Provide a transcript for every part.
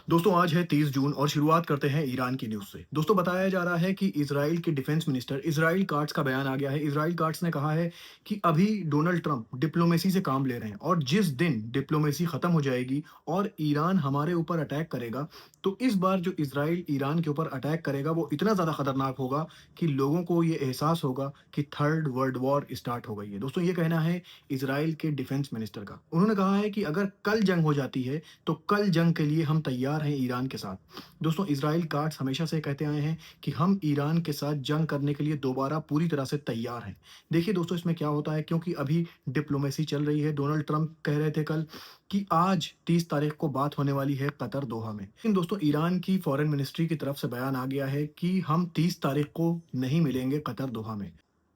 दोस्तों आज है 30 जून और शुरुआत करते हैं ईरान की न्यूज़ से। दोस्तों बताया जा रहा है कि इज़राइल के डिफेंस मिनिस्टर इज़राइल काट्ज़ का बयान आ गया है। इज़राइल काट्ज़ ने कहा है कि अभी डोनाल्ड ट्रंप डिप्लोमेसी से काम ले रहे हैं और जिस दिन डिप्लोमेसी खत्म हो जाएगी और ईरान हमारे ऊपर अटैक करेगा, तो इस बार जो इज़राइल ईरान के ऊपर अटैक करेगा वो इतना ज़्यादा खतरनाक होगा कि लोगों को ये एहसास होगा कि थर्ड वर्ल्ड वॉर स्टार्ट हो गई है। दोस्तों ये कहना है इज़राइल के डिफेंस मिनिस्टर का। उन्होंने कहा है कि अगर कल जंग हो जाती है तो कल जंग के लिए हम तैयार हैं ईरान के साथ। दोस्तों इज़राइल काट्स हमेशा से कहते आए हैं कि हम ईरान के साथ जंग करने के लिए दोबारा पूरी तरह से तैयार हैं। देखिए दोस्तों इसमें क्या होता है, क्योंकि अभी डिप्लोमेसी चल रही है। डोनाल्ड ट्रंप कह रहे थे कल कि आज 30 तारीख को बात होने वाली है कतर दोहा में। लेकिन दोस्तों ईरान की फॉरेन मिनिस्ट्री की तरफ से बयान आ गया है कि हम 30 तारीख को नहीं मिलेंगे कतर दोहा में।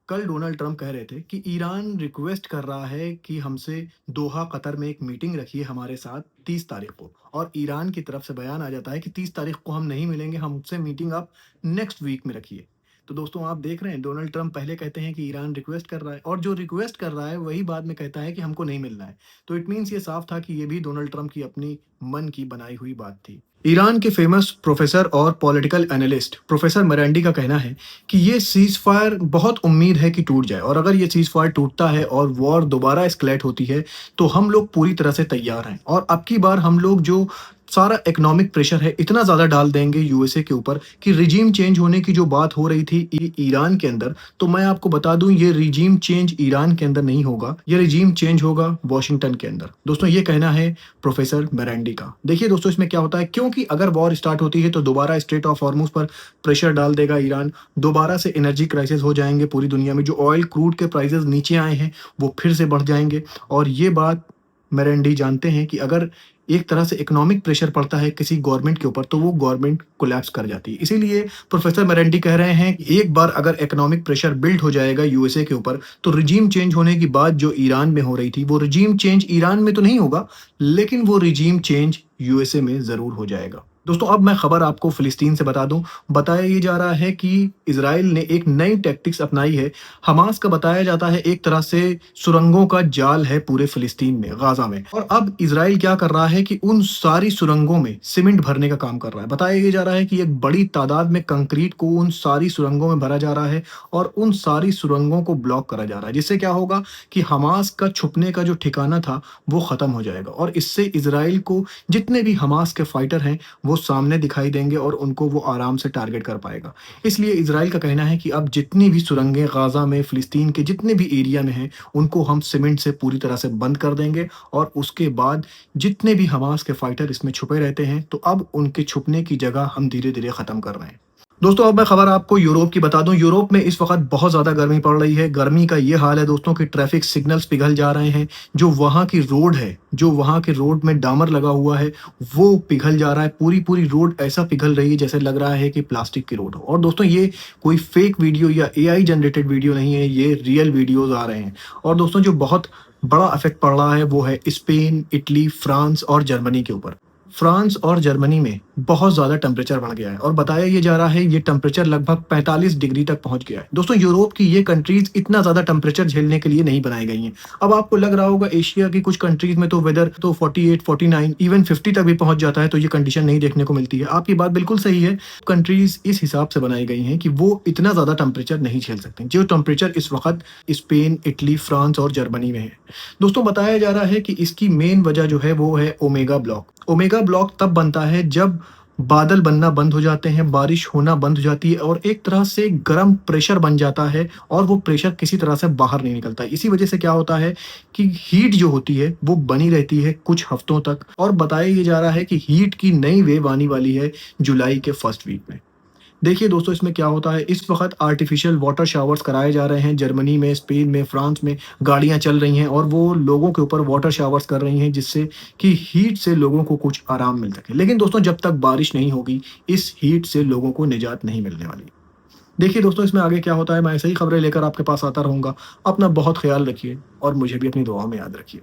कल डोनाल्ड ट्रंप कह रहे थे कि ईरान रिक्वेस्ट कर रहा है कि हमसे दोहा कतर में एक मीटिंग रखिए हमारे साथ 30 तारीख को, और ईरान की तरफ से बयान आ जाता है कि 30 तारीख को हम नहीं मिलेंगे, हमसे मीटिंग आप नेक्स्ट वीक में रखिए। तो दोस्तों आप देख रहे हैं डोनाल्ड ट्रंप पहले कहते हैं कि ईरान रिक्वेस्ट कर रहा है और जो रिक्वेस्ट कर रहा है वही बाद में कहता है कि हमको नहीं मिलना है। तो इट मीन्स ये साफ था कि ये भी डोनाल्ड ट्रंप की अपनी मन की बनाई हुई बात थी। ईरान के फेमस प्रोफेसर और पॉलिटिकल एनालिस्ट प्रोफेसर मरांडी का कहना है कि ये सीज़ फायर बहुत उम्मीद है कि टूट जाए, और अगर ये सीज़ फायर टूटता है और वॉर दोबारा एस्केलेट होती है, तो हम लोग पूरी तरह से तैयार हैं और अब की बार हम लोग जो सारा इकोनॉमिक प्रेशर है इतना ज़्यादा डाल देंगे यूएसए के ऊपर कि रिजीम चेंज होने की जो बात हो रही थी ईरान के अंदर, तो मैं आपको बता दूं ये रिजीम चेंज ईरान के अंदर नहीं होगा, ये रिजीम चेंज होगा वॉशिंगटन के अंदर। दोस्तों ये कहना है प्रोफेसर मरांडी का। देखिए दोस्तों इसमें क्या होता है, क्योंकि अगर वॉर स्टार्ट होती है तो दोबारा स्ट्रेट ऑफ हॉर्मुज पर प्रेशर डाल देगा ईरान, दोबारा से एनर्जी क्राइसिस हो जाएंगे पूरी दुनिया में, जो ऑयल क्रूड के प्राइसेस नीचे आए हैं वो फिर से बढ़ जाएंगे। और ये बात मेरेंडी जानते हैं कि अगर एक तरह से इकोनॉमिक प्रेशर पड़ता है किसी गवर्नमेंट के ऊपर तो वो गवर्नमेंट कोलैप्स कर जाती है। इसीलिए प्रोफेसर मेरेंडी कह रहे हैं कि एक बार अगर इकोनॉमिक प्रेशर बिल्ड हो जाएगा यूएसए के ऊपर, तो रिजीम चेंज होने की बात जो ईरान में हो रही थी वो रिजीम चेंज ईरान में तो नहीं होगा, लेकिन वो रिजीम चेंज यूएसए में ज़रूर हो जाएगा। दोस्तों अब मैं खबर आपको फ़िलिस्तीन से बता दूं। बताया ये जा रहा है कि इज़राइल ने एक नई टैक्टिक्स अपनाई है। हमास का बताया जाता है एक तरह से सुरंगों का जाल है पूरे फ़िलिस्तीन में, गाज़ा में, और अब इज़राइल क्या कर रहा है कि उन सारी सुरंगों में सीमेंट भरने का काम कर रहा है। बताया ये जा रहा है कि एक बड़ी तादाद में कंक्रीट को उन सारी सुरंगों में भरा जा रहा है और उन सारी सुरंगों को ब्लॉक करा जा रहा है, जिससे क्या होगा कि हमास का छुपने का जो ठिकाना था वो ख़त्म हो जाएगा और इससे इज़राइल को जितने भी हमास के फाइटर हैं वो सामने दिखाई देंगे और उनको वो आराम से टारगेट कर पाएगा। इसलिए इज़राइल का कहना है कि अब जितनी भी सुरंगें गाज़ा में, फ़िलिस्तीन के जितने भी एरिया में हैं, उनको हम सीमेंट से पूरी तरह से बंद कर देंगे और उसके बाद जितने भी हमास के फाइटर इसमें छुपे रहते हैं, तो अब उनके छुपने की जगह हम धीरे-धीरे ख़त्म कर रहे हैं। दोस्तों अब मैं खबर आपको यूरोप की बता दूं। यूरोप में इस वक्त बहुत ज़्यादा गर्मी पड़ रही है। गर्मी का ये हाल है दोस्तों कि ट्रैफिक सिग्नल्स पिघल जा रहे हैं। जो वहाँ की रोड है, जो वहाँ के रोड में डामर लगा हुआ है, वो पिघल जा रहा है। पूरी पूरी रोड ऐसा पिघल रही है जैसे लग रहा है कि प्लास्टिक की रोड हो। और दोस्तों ये कोई फेक वीडियो या एआई जनरेटेड वीडियो नहीं है, ये रियल वीडियोज आ रहे हैं। और दोस्तों जो बहुत बड़ा इफेक्ट पड़ रहा है वो है स्पेन, इटली, फ्रांस और जर्मनी के ऊपर। फ्रांस और जर्मनी में बहुत ज़्यादा टेम्परेचर बढ़ गया है और बताया ये जा रहा है ये टेम्परेचर लगभग 45 डिग्री तक पहुंच गया है। दोस्तों यूरोप की ये कंट्रीज इतना ज़्यादा टेम्परेचर झेलने के लिए नहीं बनाई गई हैं। अब आपको लग रहा होगा एशिया की कुछ कंट्रीज में तो वेदर तो 48, 49, इवन 50 तक भी पहुंच जाता है, तो ये कंडीशन नहीं देखने को मिलती है। आपकी बात बिल्कुल सही है। कंट्रीज इस हिसाब से बनाई गई हैं कि वो इतना ज़्यादा टेम्परेचर नहीं झेल सकते जो टेम्परेचर इस वक्त स्पेन, इटली, फ्रांस और जर्मनी में है। दोस्तों बताया जा रहा है कि इसकी मेन वजह जो है वो है ओमेगा ब्लॉक। ओमेगा ब्लॉक तब बनता है जब बादल बनना बंद हो जाते हैं, बारिश होना बंद हो जाती है और एक तरह से गर्म प्रेशर बन जाता है और वो प्रेशर किसी तरह से बाहर नहीं निकलता। इसी वजह से क्या होता है कि हीट जो होती है वो बनी रहती है कुछ हफ्तों तक, और बताया ये जा रहा है कि हीट की नई वेव आने वाली है जुलाई के फर्स्ट वीक में। देखिए दोस्तों इसमें क्या होता है, इस वक्त आर्टिफिशियल वाटर शावर्स कराए जा रहे हैं जर्मनी में, स्पेन में, फ्रांस में। गाड़ियां चल रही हैं और वो लोगों के ऊपर वाटर शावर्स कर रही हैं जिससे कि हीट से लोगों को कुछ आराम मिल सके। लेकिन दोस्तों जब तक बारिश नहीं होगी इस हीट से लोगों को निजात नहीं मिलने वाली। देखिए दोस्तों इसमें आगे क्या होता है, मैं ऐसे ही खबरें लेकर आपके पास आता रहूंगा। अपना बहुत ख्याल रखिए और मुझे भी अपनी दुआओं में याद रखिए।